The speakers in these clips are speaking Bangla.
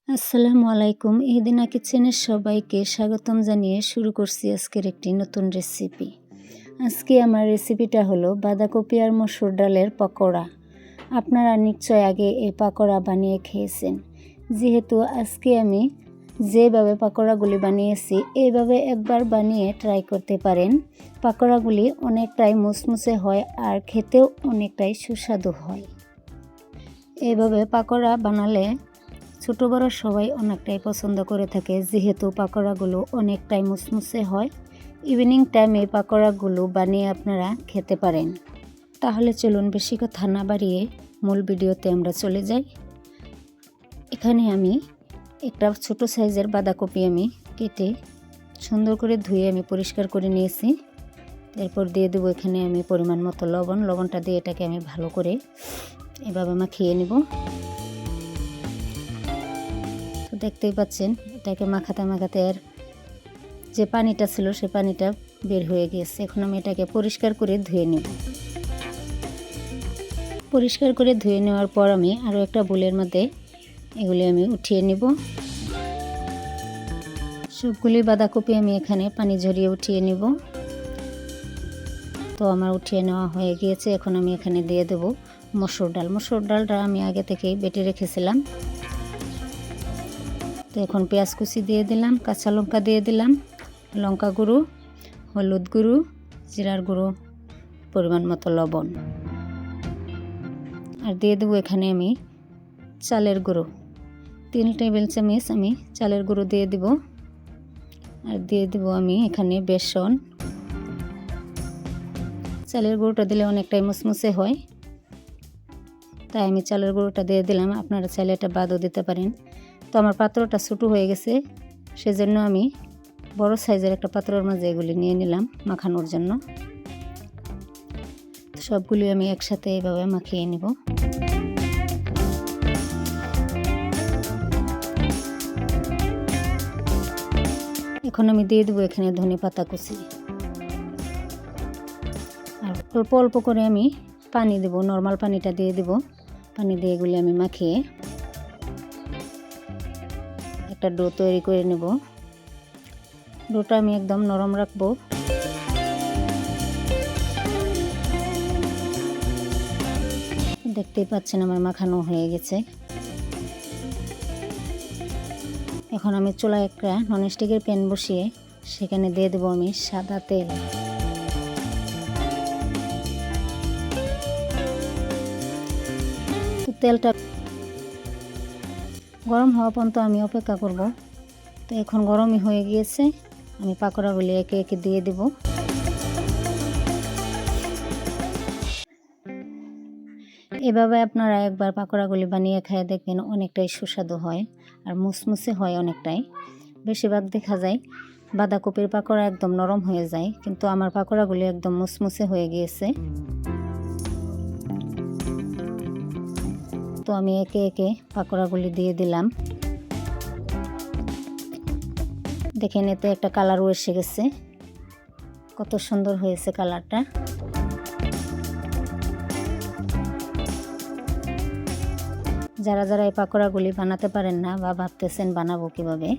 আসসালামু আলাইকুম। ইহদিনা কিচেনের সবাইকে স্বাগতম জানিয়ে শুরু করছি আজকের একটি নতুন রেসিপি। আজকে আমার রেসিপিটা হলো বাঁধাকপি আর মসুর ডালের পকোড়া। আপনারা নিশ্চয় আগে এই পকোড়া বানিয়ে খেয়েছেন। যেহেতু আজকে আমি যেভাবে পকোড়াগুলি বানিয়েছি এইভাবে একবার বানিয়ে ট্রাই করতে পারেন। পকোড়াগুলি অনেকটাই মুসমুসে হয় আর খেতেও অনেকটাই সুস্বাদু হয়। এইভাবে পকোড়া বানালে ছোট বড় সবাই অনেকটাই পছন্দ করে থাকে, যেহেতু পাকোড়াগুলো অনেকটাই মুসমুসে হয়। ইভিনিং টাইম এই পাকোড়াগুলো বানিয়ে আপনারা খেতে পারেন। তাহলে চলুন বেশি কথা না বাড়িয়ে মূল ভিডিওতে আমরা চলে যাই। এখানে আমি একটা ছোট সাইজের বাঁধাকপি আমি কেটে সুন্দর করে ধুয়ে আমি পরিষ্কার করে নিয়েছি। এরপর দিয়ে দেবো এখানে আমি পরিমাণ মতো লবণ। লবণটা দিয়ে এটাকে আমি ভালো করে এভাবে মাখিয়ে নেব। দেখতেই পাচ্ছেন এটাকে মাখাতে আর যে পানিটা ছিল সে পানিটা বের হয়ে গিয়েছে। এখন আমি এটাকে পরিষ্কার করে ধুয়ে নেব। পরিষ্কার করে ধুয়ে নেওয়ার পর আমি আরও একটা বোলের মধ্যে এগুলি আমি উঠিয়ে নেব। সবগুলি বাঁধাকপি আমি এখানে পানি ঝরিয়ে উঠিয়ে নেব। তো আমার উঠিয়ে নেওয়া হয়ে গিয়েছে। এখন আমি এখানে দিয়ে দেব মসুর ডাল। মসুর ডালটা আমি আগে থেকেই বেটে রেখেছিলাম। তো এখন পেঁয়াজ কুচি দিয়ে দিলাম, কাঁচা লঙ্কা দিয়ে দিলাম, লঙ্কা গুঁড়ো, হলুদ গুঁড়ো, জিরার গুঁড়ো, পরিমাণ মতো লবণ, আর দিয়ে দেবো এখানে আমি চালের গুঁড়ো 3 টেবিল চামচ আমি চালের গুঁড়ো দিয়ে দেব। আর দিয়ে দেবো আমি এখানে বেসন। চালের গুঁড়োটা দিলে অনেকটাই মুসমুসে হয়, তাই আমি চালের গুঁড়োটা দিয়ে দিলাম। আপনারা চাইলে এটা বাদও দিতে পারেন। তো আমার পাত্রটা ছোটো হয়ে গেছে, সেজন্য আমি বড় সাইজের একটা পাত্রের মাঝে এগুলি নিয়ে নিলাম মাখানোর জন্য। সবগুলি আমি একসাথে এইভাবে মাখিয়ে নিব। এখন আমি দিয়ে দেবো এখানে ধনেপাতা কুচি, আর অল্প অল্প করে আমি পানি দেব, নর্মাল পানিটা দিয়ে দেব। পানি দিয়ে এগুলি আমি মাখিয়ে একটা ডো তৈরি করে নেব। ডোটা আমি একদম নরম রাখবো। দেখতেই পাচ্ছেন আমার মাখানো হয়ে গেছে। এখন আমি চুলায় একটা ননস্টিকের প্যান বসিয়ে সেখানে দিয়ে দেবো আমি সাদা তেল। তেলটা গরম হওয়া পর্যন্ত আমি অপেক্ষা করব। তো এখন গরমই হয়ে গিয়েছে, আমি পাকোড়াগুলি একে একে দিয়ে দেব। এভাবে আপনারা একবার পাকোড়াগুলি বানিয়ে খেয়ে দেখবেন, অনেকটাই সুস্বাদু হয় আর মুসমুসে হয় অনেকটাই। বেশিরভাগ দেখা যায় বাঁধাকপির পাকোড়া একদম নরম হয়ে যায়, কিন্তু আমার পাকোড়াগুলি একদম মুসমুসে হয়ে গিয়েছে। তো আমি একে একে পাকোড়াগুলি দিয়ে দিলাম। দেখেন এতে একটা কালারও এসে গেছে, কত সুন্দর হয়েছে কালারটা। যারা যারা এই পাকোড়াগুলি বানাতে পারেন না বা ভাবতেছেন বানাবো কিভাবে,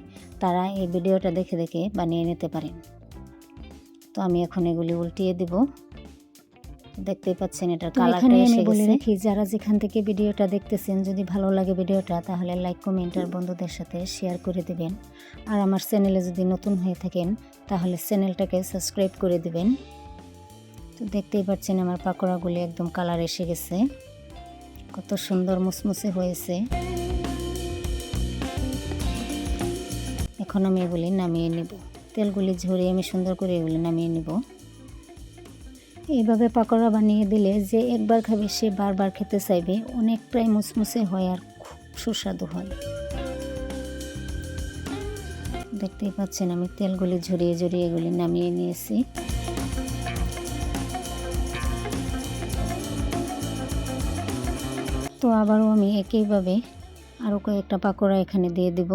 তারা এই ভিডিওটা দেখে দেখে বানিয়ে নিতে পারেন। তো আমি এখন এগুলি উল্টিয়ে দিব। দেখতেই পাচ্ছেন এটার কালারটা এসে গেছে। যারা যেখান থেকে ভিডিওটা দেখতেছেন, যদি ভালো লাগে ভিডিওটা তাহলে লাইক কমেন্ট আর বন্ধুদের সাথে শেয়ার করে দিবেন। আর আমার চ্যানেলে যদি নতুন হয়ে থাকেন তাহলে চ্যানেলটাকে সাবস্ক্রাইব করে দিবেন। তো দেখতেই পাচ্ছেন আমার পাকোড়াগুলি একদম কালার এসে গেছে, কত সুন্দর মুসমুসে হয়েছে। এখন আমি এগুলি নামিয়ে নিব। তেলগুলি ঝরিয়ে আমি সুন্দর করে এগুলি নামিয়ে নিব। এইভাবে পাকোড়া বানিয়ে দিলে যে একবার খাবে সে বারবার খেতে চাইবে। অনেকটাই মুসমুসে হয় আর খুব সুস্বাদু হয়। দেখতেই পাচ্ছেন আমি তেলগুলি ঝরিয়ে ঝরিয়ে এগুলি নামিয়ে নিয়েছি। তো আবারও আমি একইভাবে আরও কয়েকটা পাকোড়া এখানে দিয়ে দেব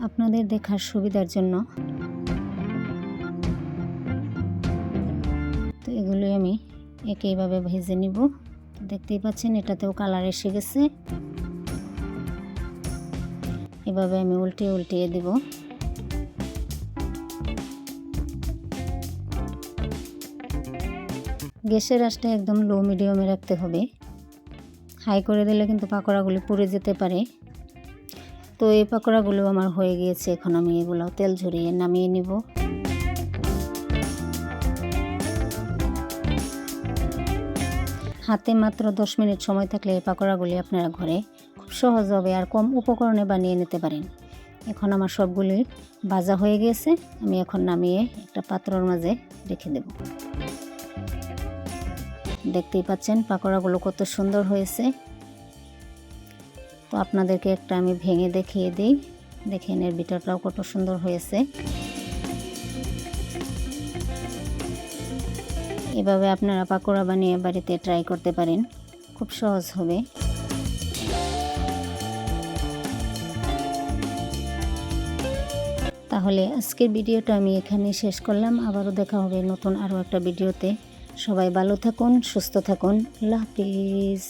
আপনাদের দেখার সুবিধার জন্য। তো এগুলি আমি একইভাবে ভেজে নিব। দেখতেই পাচ্ছেন এটাতেও কালার এসে গেছে। এভাবে আমি উল্টিয়ে উল্টিয়ে দিব। গ্যাসের আঁচটা একদম লো মিডিয়ামে রাখতে হবে, হাই করে দিলে কিন্তু পাকোড়াগুলি পুড়ে যেতে পারে। তো এই পাকোড়াগুলো আমার হয়ে গিয়েছে, এখন আমি এগুলো তেল ঝরিয়ে নামিয়ে নিব। হাতে মাত্র 10 মিনিট সময় থাকলে এই পাকোড়াগুলি আপনারা ঘরে খুব সহজভাবে আর কম উপকরণে বানিয়ে নিতে পারেন। এখন আমার সবগুলি ভাজা হয়ে গিয়েছে, আমি এখন নামিয়ে একটা পাত্রের মাঝে রেখে দেব। দেখতেই পাচ্ছেন পাকোড়াগুলো কত সুন্দর হয়েছে। তো আপনাদেরকে একটা আমি ভেঙে দেখিয়ে দিই, দেখেন এর ভিতরটাও কত সুন্দর হয়েছে। এভাবে আপনারা পাকোড়া বানিয়ে বাড়িতে ট্রাই করতে পারেন, খুব সহজ হবে। তাহলে আজকের ভিডিওটা আমি এখানে শেষ করলাম। আবারও দেখা হবে নতুন আরও একটা ভিডিওতে। সবাই ভালো থাকুন, সুস্থ থাকুন। আল্লাহ হাফিজ।